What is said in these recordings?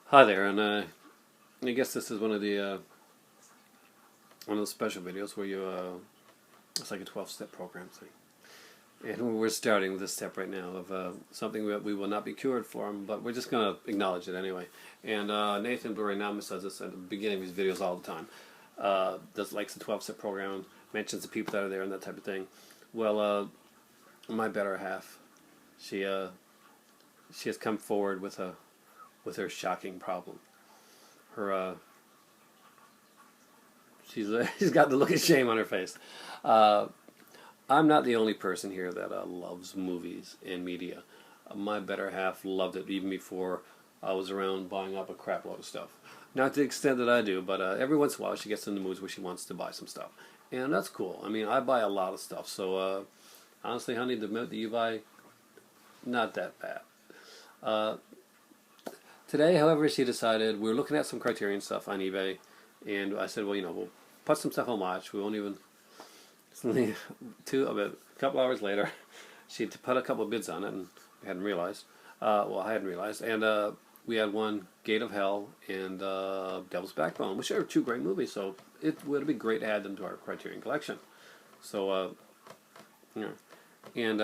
Hi there, and I guess this is one of the special videos where it's like a 12-step program thing, and we're starting with this step right now of something that we will not be cured from, but we're just gonna acknowledge it anyway. And Nathan Blurry does this at the beginning of his videos all the time. Does likes the 12-step program, mentions the people that are there and that type of thing. Well, my better half, she has come forward with her shocking problem. Her she's got the look of shame on her face. I'm not the only person here that loves movies and media. My better half loved it even before I was around buying up a crap load of stuff. Not to the extent that I do, but every once in a while she gets in the moods where she wants to buy some stuff, and that's cool. I mean, I buy a lot of stuff, so honestly, honey, the amount that you buy, not that bad. Today, however, she decided we were looking at some Criterion stuff on eBay, and I said, well, we'll put some stuff on watch. We won't even. It's only about a couple hours later, she put a couple of bids on it, and we hadn't realized. Well, I hadn't realized, and we had one Gate of Hell and Devil's Backbone, which are two great movies. So it would be great to add them to our Criterion collection. So, and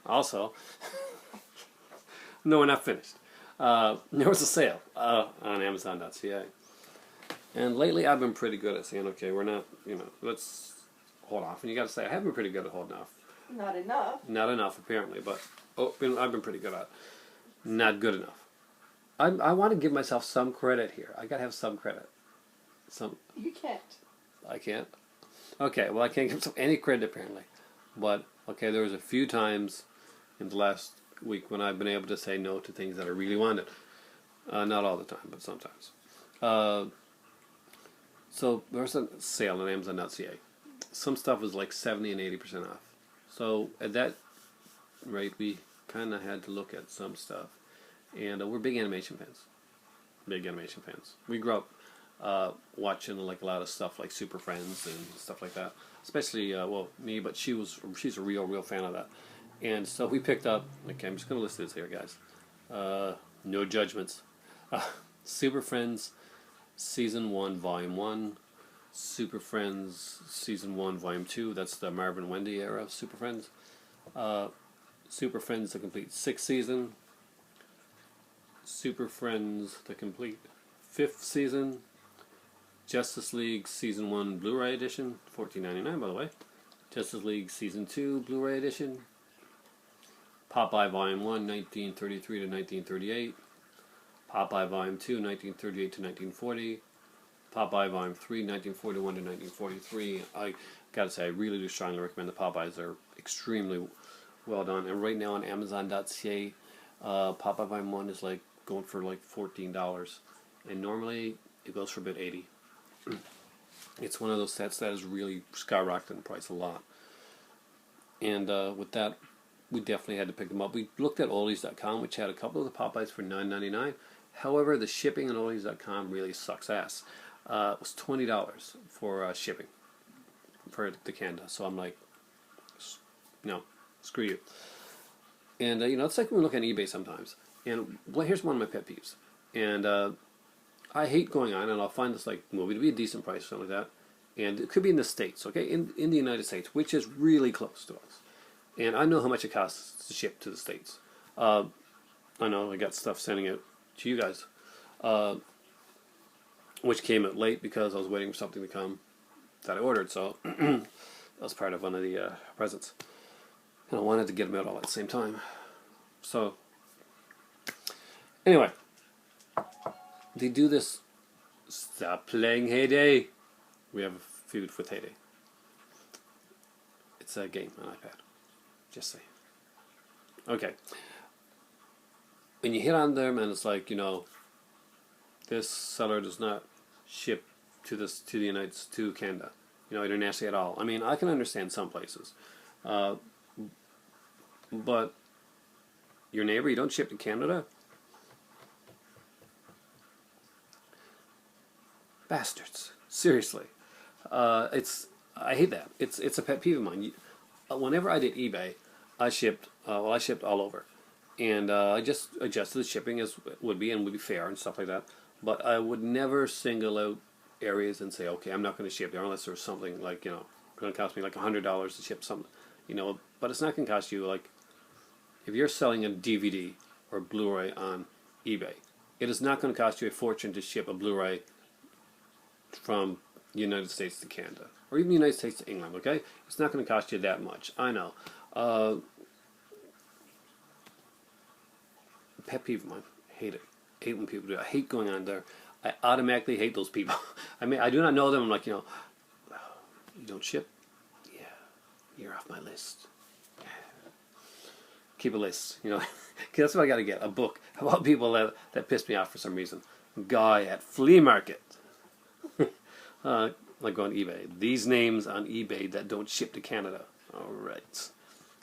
also, no, we're not finished. There was a sale on Amazon.ca. And lately I've been pretty good at saying, okay, we're not, let's hold off. And you got to say, I have been pretty good at holding off. Not enough. Not enough, apparently, but I've been pretty good at it. Not good enough. I want to give myself some credit here. I got to have some credit. You can't. I can't? Okay, well, I can't give myself any credit, apparently. But, okay, there was a few times in the last week when I've been able to say no to things that I really wanted. Not all the time, but sometimes. So there was a sale on Amazon.ca. Some stuff was like 70 and 80% off. So at that rate, we kind of had to look at some stuff. And we're big animation fans. Big animation fans. We grew up watching like a lot of stuff like Super Friends and stuff like that. Especially, me, but she's a real fan of that. And so we picked up, okay, I'm just going to list this here, guys. No judgments. Super Friends Season 1, Volume 1. Super Friends Season 1, Volume 2. That's the Marvin Wendy era of Super Friends. Super Friends, the complete 6th season. Super Friends, the complete 5th season. Justice League Season 1 Blu-ray Edition, $14.99 by the way. Justice League Season 2 Blu-ray Edition. Popeye Volume 1, 1933 to 1938. Popeye Volume 2, 1938 to 1940. Popeye Volume 3, 1941 to 1943. I gotta say, I really do strongly recommend the Popeyes. They're extremely well done. And right now on Amazon.ca, Popeye Volume 1 is like going for like $14. And normally it goes for about $80. It's one of those sets that has really skyrocketed in price a lot. And with that, we definitely had to pick them up. We looked at Oldies.com, which had a couple of the Popeyes for $9.99. However, the shipping on Oldies.com really sucks ass. It was $20 for shipping for the Canada. So I'm like, no, screw you. And, it's like when we look on eBay sometimes. And here's one of my pet peeves. And I hate going on, and I'll find this like movie to be a decent price or something like that. And it could be in the States, okay? In the United States, which is really close to us. And I know how much it costs to ship to the States. I know I got stuff sending it to you guys, which came out late because I was waiting for something to come that I ordered. So that was part of one of the presents. And I wanted to get them out all at the same time. So anyway, they do this. Stop playing Heyday. We have a feud with Heyday. It's a game on iPad. Just saying. Okay. When you hit on them and it's like, this seller does not ship to Canada, internationally at all. I mean, I can understand some places. But your neighbor, you don't ship to Canada? Bastards. Seriously. I hate that. It's a pet peeve of mine. Whenever I did eBay, I shipped all over. and I just adjusted the shipping as would be and would be fair and stuff like that. But I would never single out areas and say, okay, I'm not going to ship there unless there's something like, going to cost me like $100 to ship something, but it's not going to cost you, like, if you're selling a DVD or Blu-ray on eBay, it is not going to cost you a fortune to ship a Blu-ray from the United States to Canada, or even the United States to England, okay? It's not going to cost you that much. I know. Pet peeve of mine. Hate it. Hate when people do it. I hate going on there. I automatically hate those people. I mean, I do not know them. I'm like, you don't ship? Yeah. You're off my list. Keep a list, Cause that's what I got to get. A book about people that piss me off for some reason. Guy at flea market. Like on eBay. These names on eBay that don't ship to Canada. All right.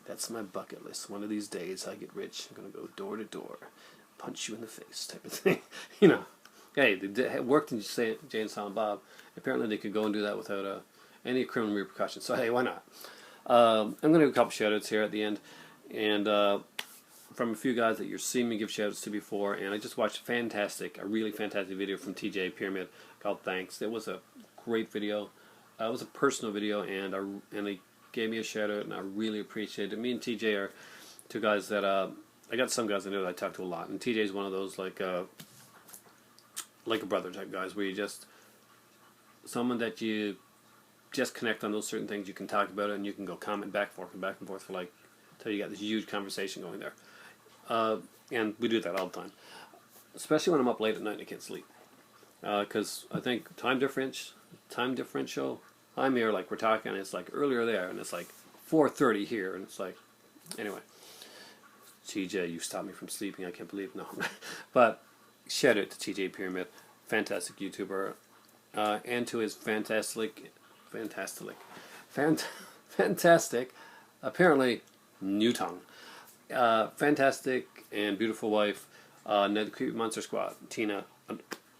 That's my bucket list. One of these days I get rich. I'm going to go door to door. Punch you in the face type of thing. Hey, it worked in Jay and Silent Bob. Apparently they could go and do that without any criminal repercussions. So hey, why not? I'm going to do a couple shout-outs here at the end. And from a few guys that you're seeing me give shout-outs to before. And I just watched a really fantastic video from TJ Pyramid called Thanks. It was a great video. It was a personal video, and he gave me a shout-out, and I really appreciate it. Me and TJ are two guys that I got some guys I know that I talk to a lot, and TJ's one of those like a brother type guys where you just someone that you just connect on those certain things. You can talk about it, and you can go comment back and forth for like until you got this huge conversation going there. And we do that all the time, especially when I'm up late at night and I can't sleep, because I think time differential. I'm here like we're talking, and it's like earlier there, and it's like 4:30 here, and it's like anyway. TJ, you stopped me from sleeping. I can't believe no, but shout out to TJ Pyramid, fantastic YouTuber, and to his fantastic, apparently new tongue, fantastic and beautiful wife, Ned Creepy Monster Squad, Tina,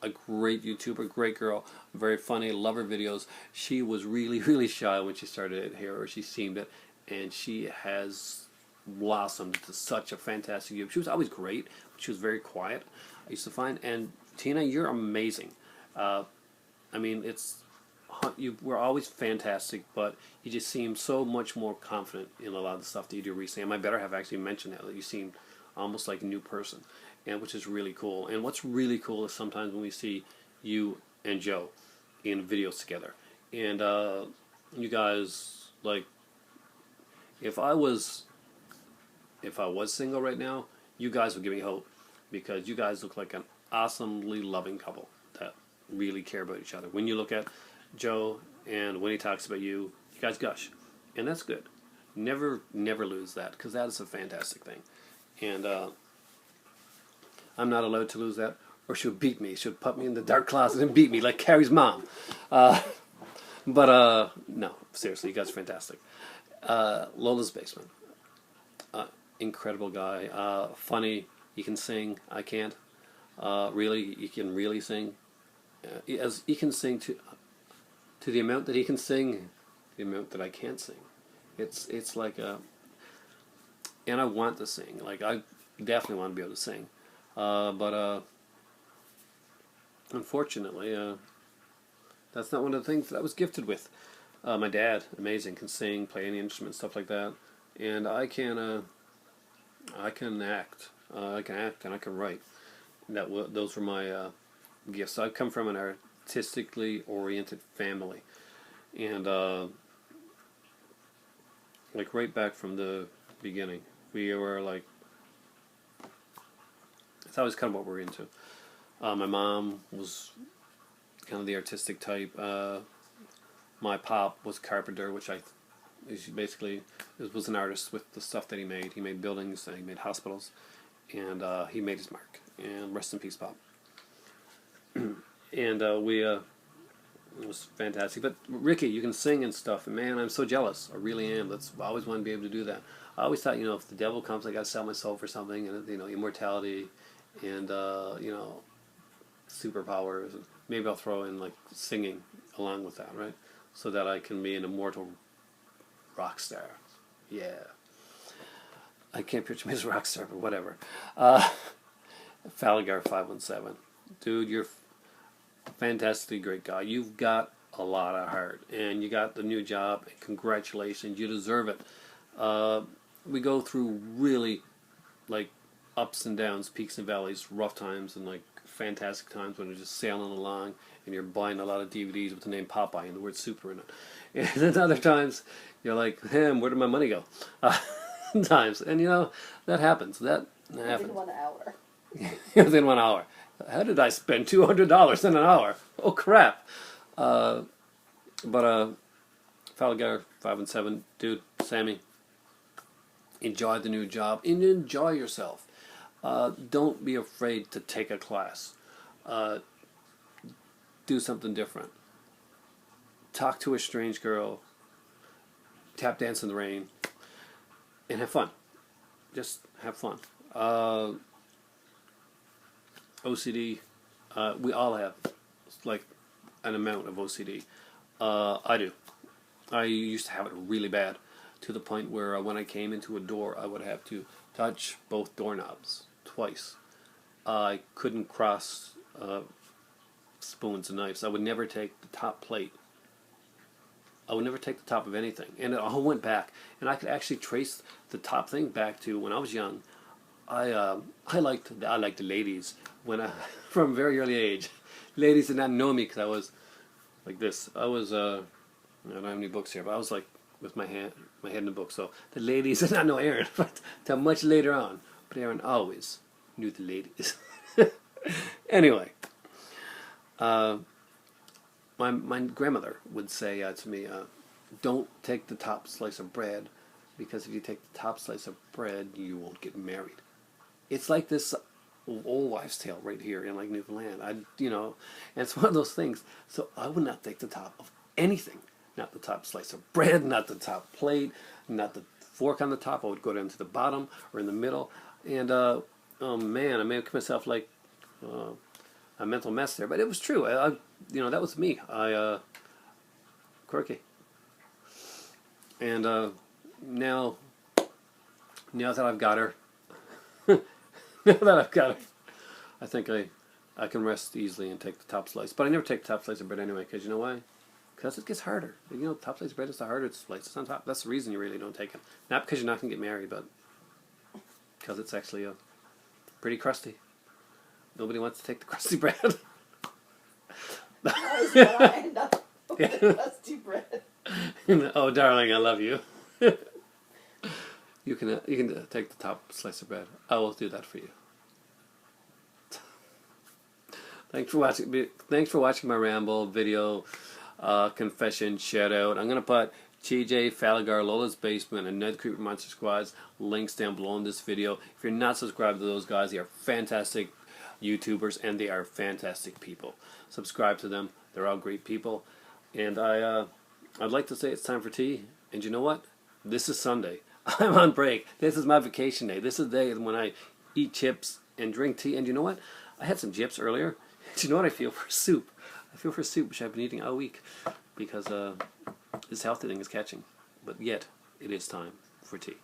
a great YouTuber, great girl, very funny, love her videos. She was really, really shy when she started it here, or she seemed it, and she has blossomed to such a fantastic YouTuber. She was always great, but she was very quiet, I used to find. And Tina, you're amazing. I mean, you were always fantastic, but you just seem so much more confident in a lot of the stuff that you do recently. And my better have actually mentioned that you seem almost like a new person, and which is really cool. And what's really cool is sometimes when we see you and Joe in videos together, and you guys, like, if I was single right now, you guys would give me hope, because you guys look like an awesomely loving couple that really care about each other. When you look at Joe and when he talks about you, you guys gush, and that's good. Never lose that, because that is a fantastic thing. And I'm not allowed to lose that, or she'll beat me. She'll put me in the dark closet and beat me like Carrie's mom. But no, seriously, you guys are fantastic. Lola's Basement. Incredible guy. Funny. He can sing. I can't. Really, he can really sing. As he can sing to the amount that he can sing, the amount that I can't sing. It's like and I want to sing. Like, I definitely want to be able to sing. But unfortunately, that's not one of the things that I was gifted with. My dad, amazing, can sing, play any instrument, stuff like that, and I can act. I can act and I can write. Those were my gifts. I come from an artistically oriented family, and like right back from the beginning, we were like, it's always kind of what we're into. My mom was kind of the artistic type. My pop was carpenter, which basically was an artist with the stuff that he made. He made buildings, and he made hospitals, and he made his mark. And rest in peace, Pop. And it was fantastic. But Ricky, you can sing and stuff, and man, I'm so jealous. I really am. I always want to be able to do that. I always thought, if the devil comes, I got to sell my soul for something, and immortality, and superpowers. Maybe I'll throw in like singing along with that, right? So that I can be an immortal rock star. Yeah. I can't picture me as a rock star, but whatever. Falagar 517. Dude, you're a fantastically great guy. You've got a lot of heart, and you got the new job. Congratulations, you deserve it. We go through really, like, ups and downs, peaks and valleys, rough times, and like fantastic times when you're just sailing along and you're buying a lot of DVDs with the name Popeye and the word super in it. And then other times you're like, where did my money go? Times, and that happens. That happens. Within 1 hour. Within 1 hour. How did I spend $200 in an hour? Oh crap! Falagar 517, dude, Sammy. Enjoy the new job and enjoy yourself. Don't be afraid to take a class. Do something different. Talk to a strange girl. Tap dance in the rain. And have fun. Just have fun. OCD. We all have like an amount of OCD. I do. I used to have it really bad, to the point where when I came into a door, I would have to touch both doorknobs twice. I couldn't cross spoons and knives. I would never take the top plate. I would never take the top of anything. And it all went back. And I could actually trace the top thing back to when I was young. I liked the ladies from a very early age. Ladies did not know me because I was like this. I don't have any books here, but I was like with my head in the book. So the ladies did not know Aaron, but until much later on. But Aaron always knew the ladies. Anyway, my grandmother would say to me, "Don't take the top slice of bread, because if you take the top slice of bread, you won't get married." It's like this old wives' tale right here in like Newfoundland. And it's one of those things. So I would not take the top of anything. Not the top slice of bread, not the top plate, not the fork on the top. I would go down to the bottom or in the middle. And, oh man, I made myself like a mental mess there. But it was true. That was me. Quirky. And now that I've got her, I think I can rest easily and take the top slice. But I never take the top slice of bread anyway, because you know why? Because it gets harder. Top slice of bread is the harder slice. It's on top. That's the reason you really don't take it. Not because you're not going to get married, but because it's actually pretty crusty. Nobody wants to take the crusty bread. That is what I end up with the crusty bread. Oh, darling, I love you. You can take the top slice of bread. I will do that for you. Thanks for watching my ramble video, confession, shout out. I'm gonna put TJ, Falagar, Lola's Basement, and Ned Creeper Monster Squad's links down below in this video. If you're not subscribed to those guys, they are fantastic YouTubers and they are fantastic people. Subscribe to them. They're all great people. And I'd like to say it's time for tea. And you know what? This is Sunday. I'm on break. This is my vacation day. This is the day when I eat chips and drink tea. And you know what? I had some chips earlier. Do you know what I feel for soup? I feel for soup, which I've been eating all week, because this healthy thing is catching. But yet, it is time for tea.